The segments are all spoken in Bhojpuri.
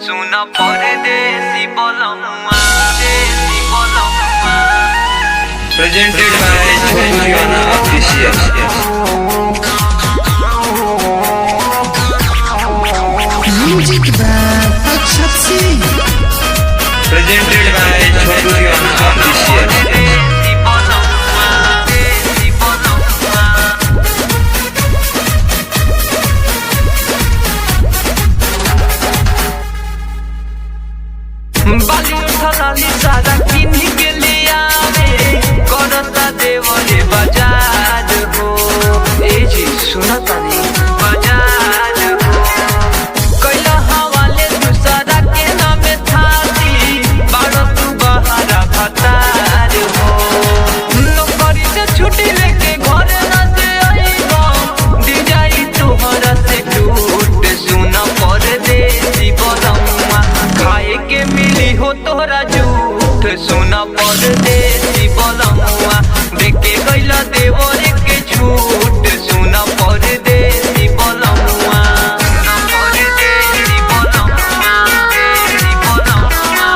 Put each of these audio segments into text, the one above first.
सुना परदेसी बोलमुआ देसी बोलमुआ presented by Chhojana Official. Music by Akshat Singh. Presented by Chhojana Official. देसी बोलमुआ देसी बोलमुआ बाली उठलाली सारा किन्ही के लिया रे करता देवरे बाजार हो ए जी सुनता रे बाजार हो कैला हवाले दूसरा के नामे थाती बारो तू बहारा भतार हो नौकरी से छुट्टी लेके घर ना से आईबा दी जाई तोहरा से टूट सुना परदेसी बोलमुआ खाए के मिली हो तोहरा झूठ सुना परदेसी बोलमुआ देखे गइला देवर के झूठ सुना परदेसी बोलमुआ सुना परदेसी बोलमुआ देसी बोलमुआ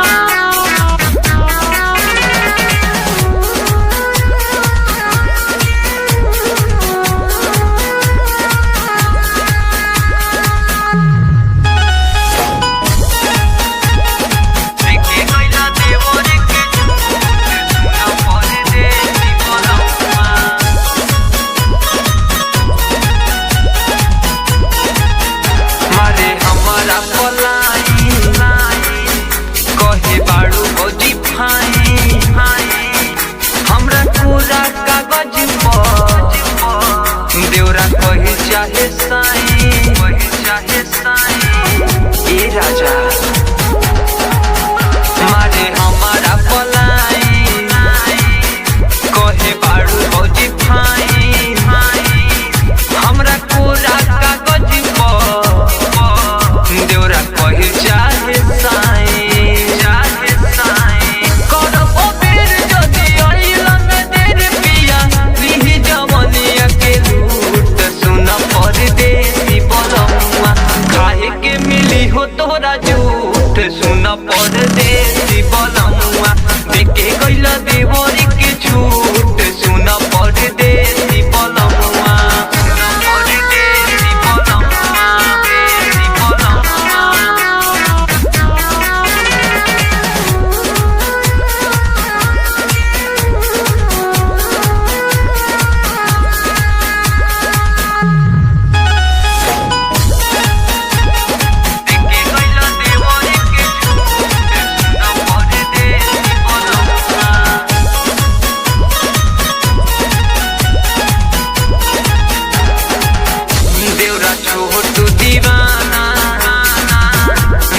देखे गइला देवर के झूठ सुना परदेसी बोलमुआ मारे हमारा पलाई कहे बाड़ू भौजी फाई हमरा पूरा कागज पर देवरा कहे चाहे साई ए राजा मारे हमारा पलाई कहे बाड़ू भौजी फाई हमरा पूरा कागज पर देवरा कहे चाहे साई करबो बेर जदि अइला में देर पिया लिहि जवनिया के लूट सुना परदेसी बोलमुआ खाए के मिली हो तोरा झूठ सुना परदेसी बोलमुआ देखे गइला देवर के झूठ सुना परदेसी बोलमुआ सुना परदेसी बोलमुआ देसी बोलमुआ देखे गइला देवर के झूठ सुना परदेसी बोलमुआ देवरा छोटू दीवाना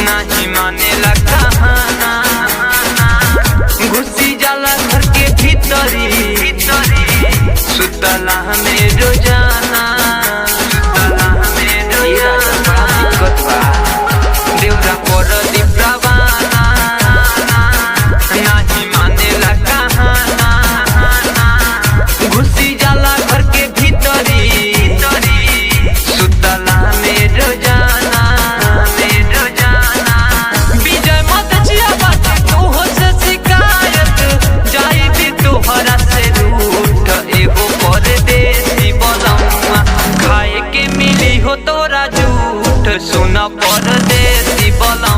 नहीं मानेला कहाना घुसी जाला घर के भीतरी सुतला में रोजाना ई राजा बड़ा दिक्कत बा देवरा पर दीप्रावाना नहीं मानेला कहाना घुसी जाला घर के भीतरी सुतला में रोजाना विजय मत जिया बात तोह से शिकायत जाई भी तोहरा से रूठ एगो परदेसी बोलमुआ खाए के मिली हो तोरा झूठ सुना परदेसी बोलमुआ